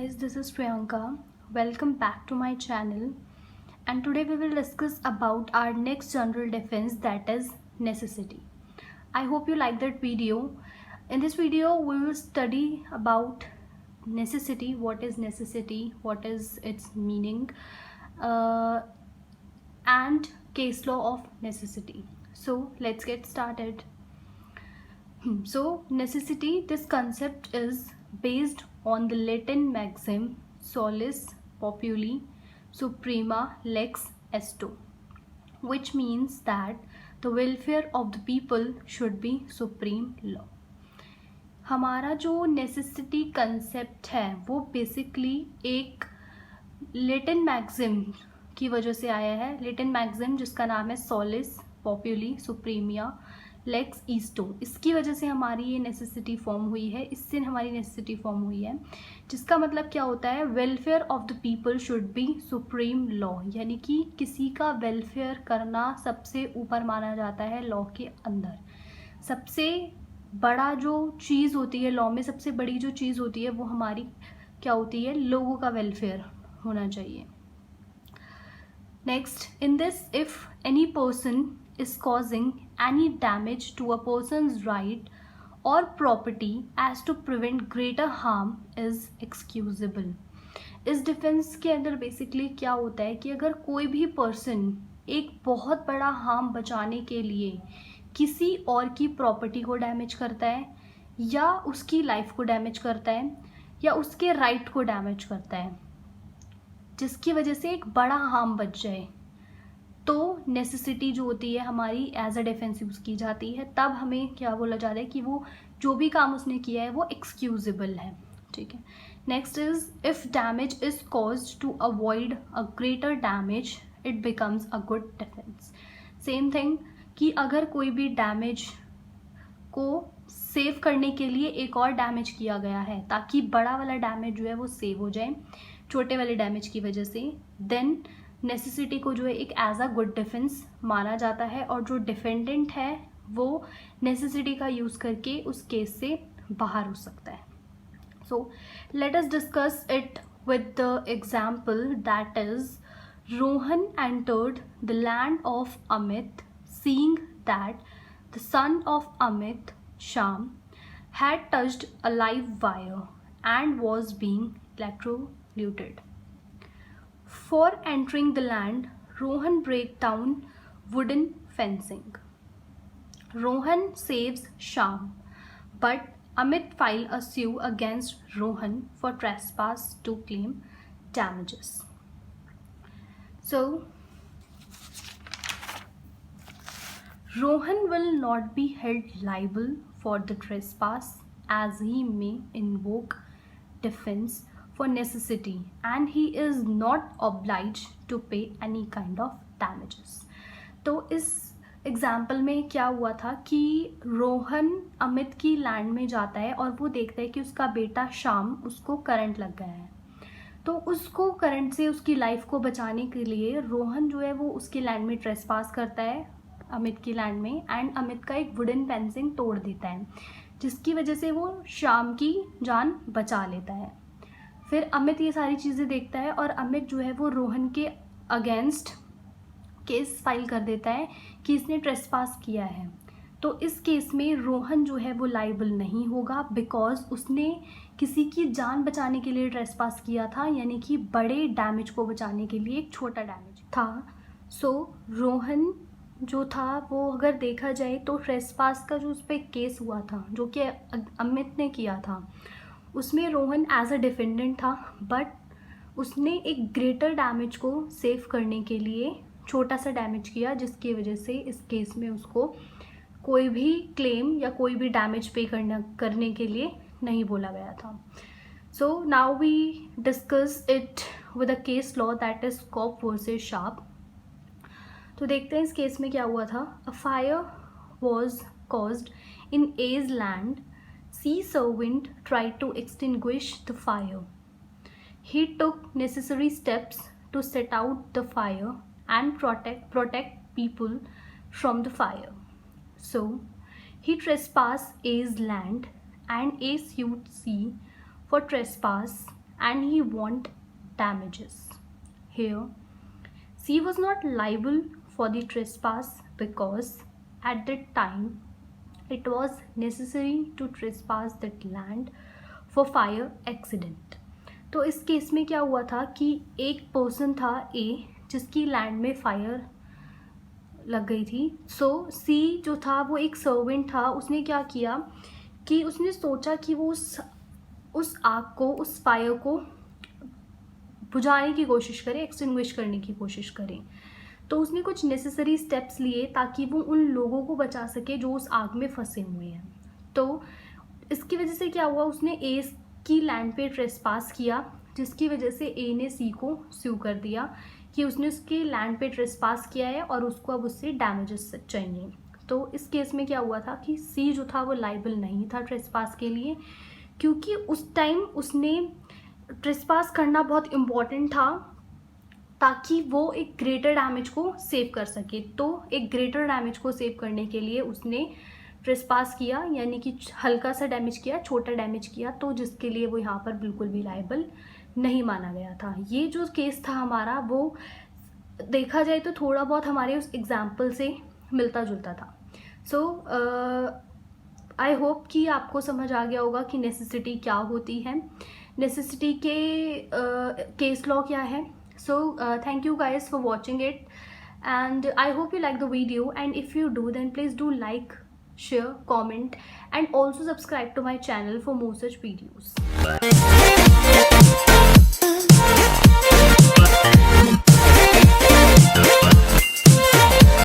guys, this is Priyanka. Welcome back to my channel, and today we will discuss about our next general defense, that is necessity. I hope you like that video. In this video we will study about necessity, what is necessity, what is its meaning, and case law of necessity. So let's get started. So necessity, this concept is based on the Latin maxim solus populi suprema lex esto, which means that the welfare of the people should be supreme law. हमारा जो necessity concept है वो basically एक Latin maxim की वजह से आया है. लेटिन मैक्सिम जिसका नाम है सोलिस पॉपुली सुप्रीमिया लेक्स ईस्टो, इसकी वजह से हमारी ये नेसेसिटी फॉर्म हुई है. इससे हमारी नेसेसिटी फॉर्म हुई है, जिसका मतलब क्या होता है, welfare of the people should be supreme law, यानी कि किसी का वेलफेयर करना सबसे ऊपर माना जाता है लॉ के अंदर. सबसे बड़ा जो चीज़ होती है लॉ में, सबसे बड़ी जो चीज़ होती है वो हमारी क्या होती है, लोगों का वेलफेयर होना चाहिए. Next, in this if any person is causing any damage to a person's right or property as to prevent greater harm is excusable. इस डिफेंस के अंदर बेसिकली क्या होता है कि अगर कोई भी पर्सन एक बहुत बड़ा हार्म बचाने के लिए किसी और की प्रॉपर्टी को डैमेज करता है, या उसकी लाइफ को डैमेज करता है, या उसके राइट को डैमेज करता है, जिसकी वजह से एक बड़ा हार्म बच जाए, तो नेसेसिटी जो होती है हमारी एज अ डिफेंस यूज़ की जाती है. तब हमें क्या बोला जाता है कि वो जो भी काम उसने किया है वो एक्सक्यूजेबल है. ठीक है. Next is if damage is caused to avoid a greater damage it becomes a good defence. Same thing कि अगर कोई भी डैमेज को सेव करने के लिए एक और डैमेज किया गया है ताकि बड़ा वाला डैमेज जो है वो सेव हो जाए छोटे वाले डैमेज की वजह से, देन नेसेसिटी को जो है एक एज अ गुड डिफेंस माना जाता है, और जो डिफेंडेंट है वो नेसेसिटी का यूज़ करके उस केस से बाहर हो सकता है. So let us discuss it with the example, that is Rohan entered the land of Amit seeing that the son of Amit, Sham, had touched a live wire and was being electrocuted. For entering the land, Rohan breaks down wooden fencing. Rohan saves Sham, but Amit files a suit against Rohan for trespass to claim damages. So, Rohan will not be held liable for the trespass as he may invoke defense for necessity and he is not obliged to pay any kind of damages. तो इस example में क्या हुआ था कि रोहन अमित की land में जाता है और वो देखता है कि उसका बेटा शाम, उसको करंट लग गया है. तो उसको करंट से उसकी लाइफ को बचाने के लिए रोहन जो है वो उसकी लैंड में ट्रेसपास करता है अमित की लैंड में, एंड अमित का एक वुडन फेंसिंग तोड़ देता है, जिसकी वजह से वो शाम की जान बचा लेता है. फिर अमित ये सारी चीज़ें देखता है और अमित जो है वो रोहन के अगेंस्ट केस फाइल कर देता है कि इसने ट्रेसपास किया है. तो इस केस में रोहन जो है वो लाइबल नहीं होगा, बिकॉज उसने किसी की जान बचाने के लिए ट्रेसपास किया था, यानी कि बड़े डैमेज को बचाने के लिए एक छोटा डैमेज था. सो रोहन जो था वो अगर देखा जाए तो ट्रेसपास का जो उस पर केस हुआ था जो कि अमित ने किया था, उसमें रोहन एज अ डिफेंडेंट था, बट उसने एक ग्रेटर डैमेज को सेव करने के लिए छोटा सा डैमेज किया, जिसकी वजह से इस केस में उसको कोई भी क्लेम या कोई भी डैमेज पे करने के लिए नहीं बोला गया था. So now we discuss it with a case law, that is Cope versus Sharp. तो देखते हैं इस केस में क्या हुआ था. A fire was caused in A's land. C servant tried to extinguish the fire. He took necessary steps to set out the fire and protect people from the fire. So he trespass A's land and A sued C for trespass and he want damages. Here, C was not liable for the trespass because at that time it was necessary to trespass that land for fire accident. तो इस case में क्या हुआ था कि एक person था ए जिसकी लैंड में फायर लग गई थी. सो सी जो था वो एक सर्वेंट था. उसने क्या किया कि उसने सोचा कि वो उस आग को, उस फायर को बुझाने की कोशिश करे, एक्सटिंग्विश करने की कोशिश करे. तो उसने कुछ नेसेसरी स्टेप्स लिए ताकि वो उन लोगों को बचा सके जो उस आग में फंसे हुए हैं. तो इसकी वजह से क्या हुआ, उसने ए की लैंड पे ट्रेसपास किया, जिसकी वजह से ए ने सी को स्यू कर दिया कि उसने उसके लैंड पे ट्रेसपास किया है और उसको अब उससे डैमेजेस चाहिए. तो इस केस में क्या हुआ था कि सी जो था वो लाइबल नहीं था ट्रेसपास के लिए, क्योंकि उस टाइम उसने ट्रेसपास करना बहुत इम्पॉर्टेंट था ताकि वो एक ग्रेटर डैमेज को सेव कर सके. तो एक ग्रेटर डैमेज को सेव करने के लिए उसने ट्रेसपास किया, यानी कि हल्का सा डैमेज किया, छोटा डैमेज किया, तो जिसके लिए वो यहाँ पर बिल्कुल भी लायबल नहीं माना गया था. ये जो केस था हमारा, वो देखा जाए तो थोड़ा बहुत हमारे उस एग्जाम्पल से मिलता जुलता था. सो आई होप कि आपको समझ आ गया होगा कि नेसेसिटी क्या होती है, नेसेसिटी के केस लॉ क्या है. So thank you guys for watching it, and I hope you like the video, and if you do, then please do like, share, comment, and also subscribe to my channel for more such videos.